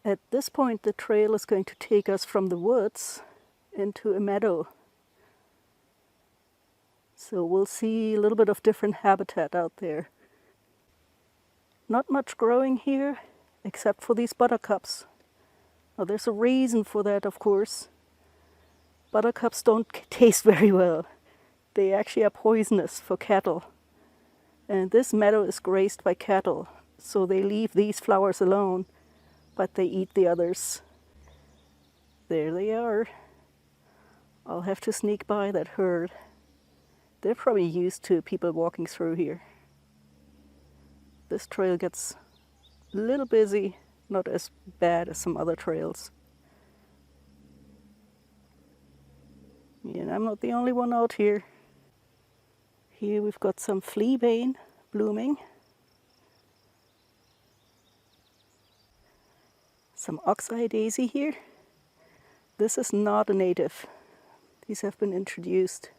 At this point, the trail is going to take us from the woods into a meadow. So we'll see a little bit of different habitat out there. Not much growing here, except for these buttercups. Now there's a reason for that, of course. Buttercups don't taste very well. They actually are poisonous for cattle. And this meadow is grazed by cattle, so they leave these flowers alone, but they eat the others. There they are. I'll have to sneak by that herd. They're probably used to people walking through here. This trail gets a little busy, not as bad as some other trails. And I'm not the only one out here. Here we've got some fleabane blooming. Some ox-eye daisy here. This is not a native. These have been introduced.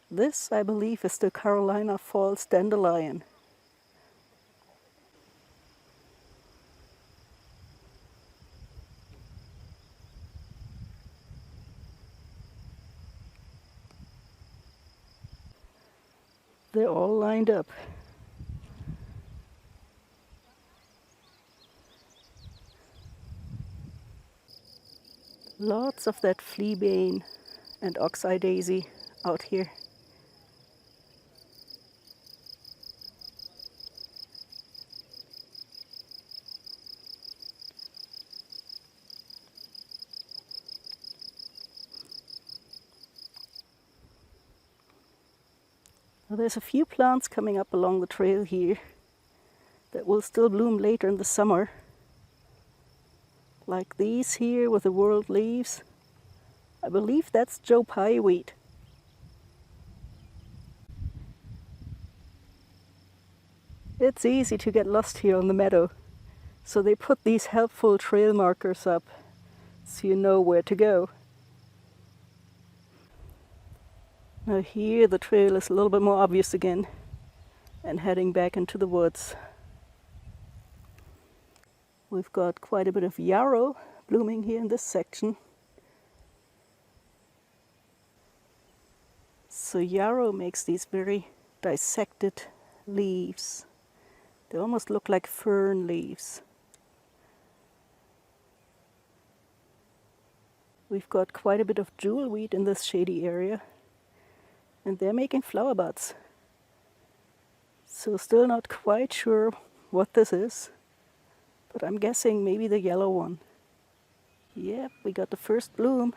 This, I believe, is the Carolina Falls dandelion. They're all lined up. Lots of that fleabane and ox-eye daisy out here. Now there's a few plants coming up along the trail here that will still bloom later in the summer. Like these here with the whorled leaves. I believe that's Joe Pye weed. It's easy to get lost here on the meadow, so they put these helpful trail markers up so you know where to go. Now here the trail is a little bit more obvious again and heading back into the woods. We've got quite a bit of yarrow blooming here in this section. So yarrow makes these very dissected leaves. They almost look like fern leaves. We've got quite a bit of jewelweed in this shady area, and they're making flower buds. So still not quite sure what this is, but I'm guessing maybe the yellow one. Yep, we got the first bloom.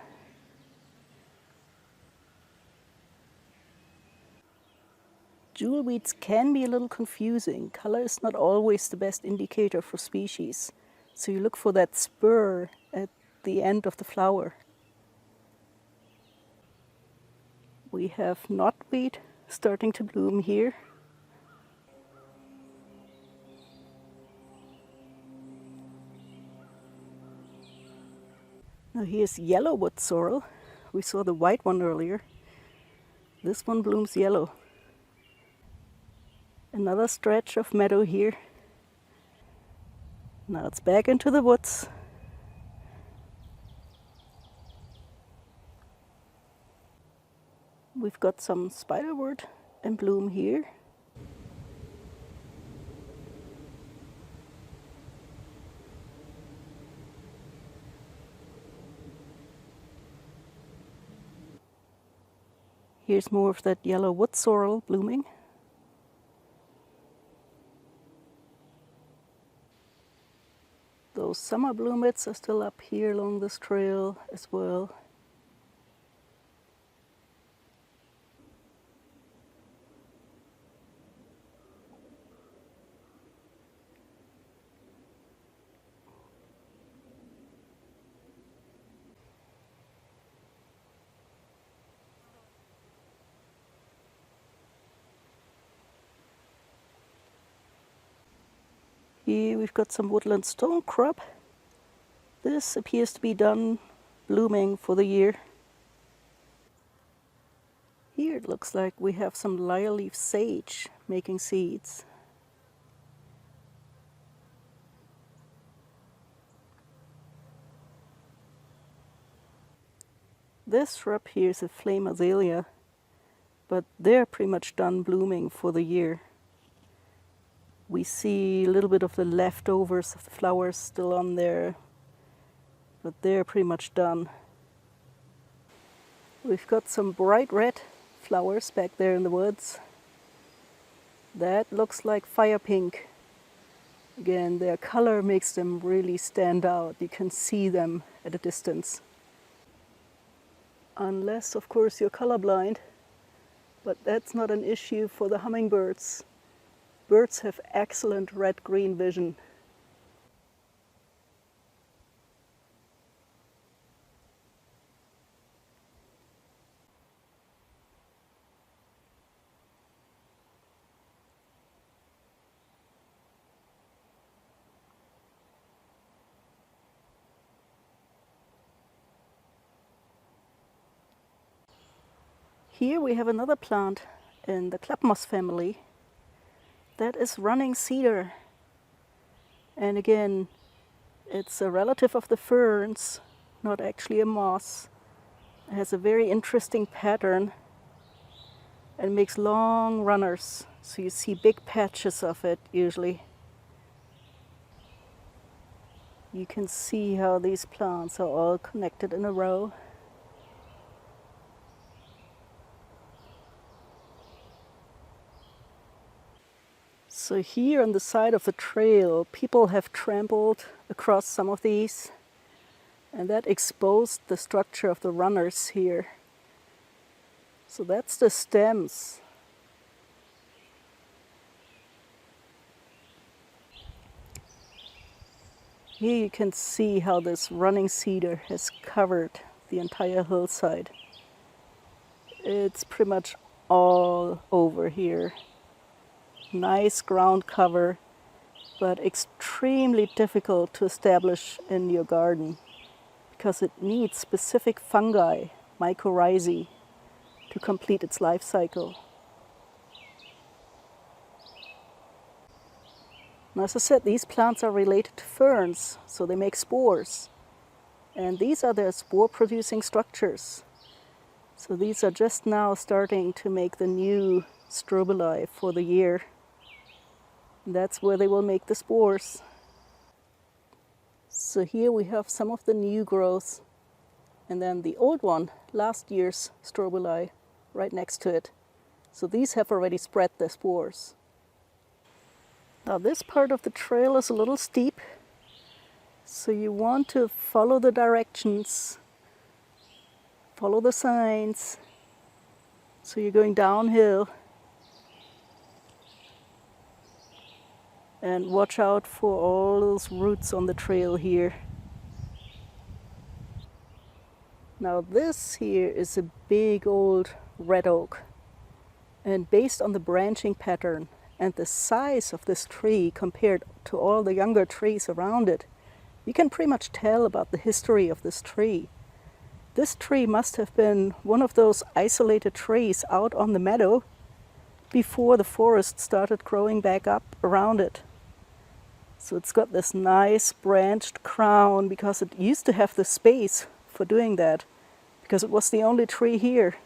Jewelweeds can be a little confusing. Color is not always the best indicator for species. So you look for that spur at the end of the flower. We have knotweed starting to bloom here. Now here's yellow wood sorrel. We saw the white one earlier. This one blooms yellow. Another stretch of meadow here. Now it's back into the woods. We've got some spiderwort in bloom here. Here's more of that yellow wood sorrel blooming. Those summer bloomets are still up here along this trail as well. Here we've got some woodland stonecrop. This appears to be done blooming for the year. Here it looks like we have some lyre-leaf sage making seeds. This shrub here is a flame azalea, but they're pretty much done blooming for the year. We see a little bit of the leftovers of the flowers still on there, but they're pretty much done. We've got some bright red flowers back there in the woods. That looks like fire pink. Again, their color makes them really stand out. You can see them at a distance. Unless, of course, you're colorblind, but that's not an issue for the hummingbirds. Birds have excellent red-green vision. Here we have another plant in the clubmoss family. That is running cedar. And again, it's a relative of the ferns, not actually a moss. It has a very interesting pattern and makes long runners. So you see big patches of it usually. You can see how these plants are all connected in a row. So here on the side of the trail, people have trampled across some of these, and that exposed the structure of the runners here. So that's the stems. Here you can see how this running cedar has covered the entire hillside. It's pretty much all over here. Nice ground cover, but extremely difficult to establish in your garden because it needs specific fungi, mycorrhizae, to complete its life cycle. Now, as I said, these plants are related to ferns, so they make spores. And these are their spore-producing structures. So these are just now starting to make the new strobili for the year. That's where they will make the spores. So here we have some of the new growth, and then the old one, last year's strobili, right next to it. So these have already spread their spores. Now this part of the trail is a little steep, so you want to follow the directions, follow the signs. So you're going downhill. And watch out for all those roots on the trail here. Now this here is a big old red oak. And based on the branching pattern and the size of this tree compared to all the younger trees around it, you can pretty much tell about the history of this tree. This tree must have been one of those isolated trees out on the meadow before the forest started growing back up around it. So it's got this nice branched crown because it used to have the space for doing that, because it was the only tree here.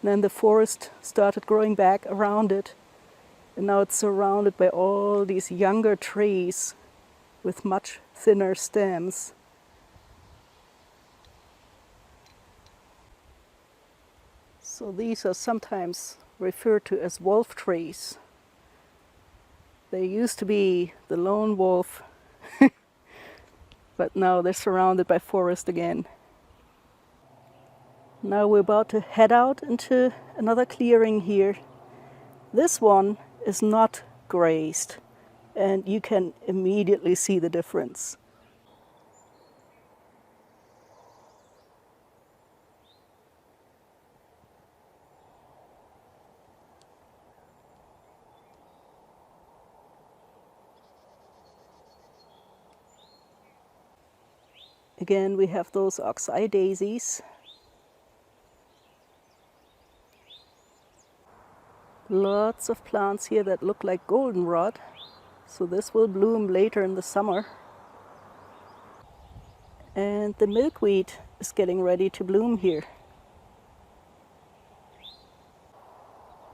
And then the forest started growing back around it, and now it's surrounded by all these younger trees with much thinner stems. So these are sometimes referred to as wolf trees. They used to be the lone wolf, but now they're surrounded by forest again. Now we're about to head out into another clearing here. This one is not grazed, and you can immediately see the difference. Again, we have those ox-eye daisies. Lots of plants here that look like goldenrod, so this will bloom later in the summer. And the milkweed is getting ready to bloom here.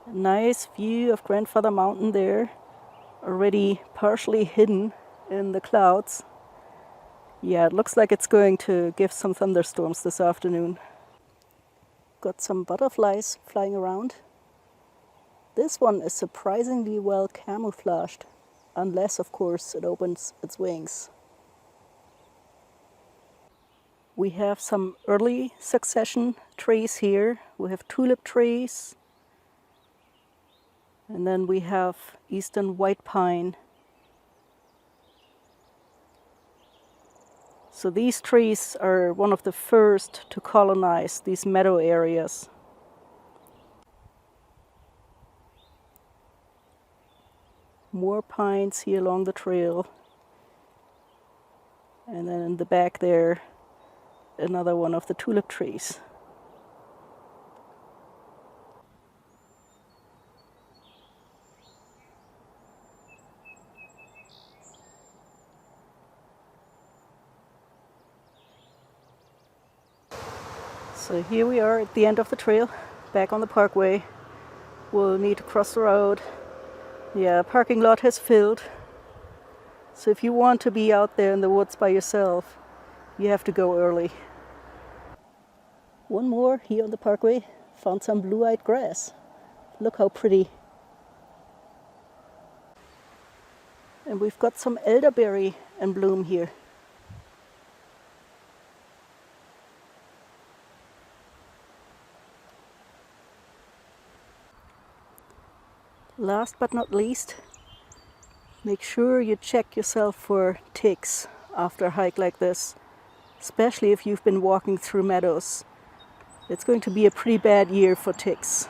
A nice view of Grandfather Mountain there, already partially hidden in the clouds. Yeah, it looks like it's going to give some thunderstorms this afternoon. Got some butterflies flying around. This one is surprisingly well camouflaged, unless, of course, it opens its wings. We have some early succession trees here. We have tulip trees, and then we have eastern white pine. So these trees are one of the first to colonize these meadow areas. More pines here along the trail. And then in the back there, another one of the tulip trees. So here we are at the end of the trail, back on the parkway. We'll need to cross the road. Yeah, parking lot has filled. So if you want to be out there in the woods by yourself, you have to go early. One more here on the parkway. Found some blue-eyed grass. Look how pretty. And we've got some elderberry in bloom here. Last but not least, make sure you check yourself for ticks after a hike like this, especially if you've been walking through meadows. It's going to be a pretty bad year for ticks.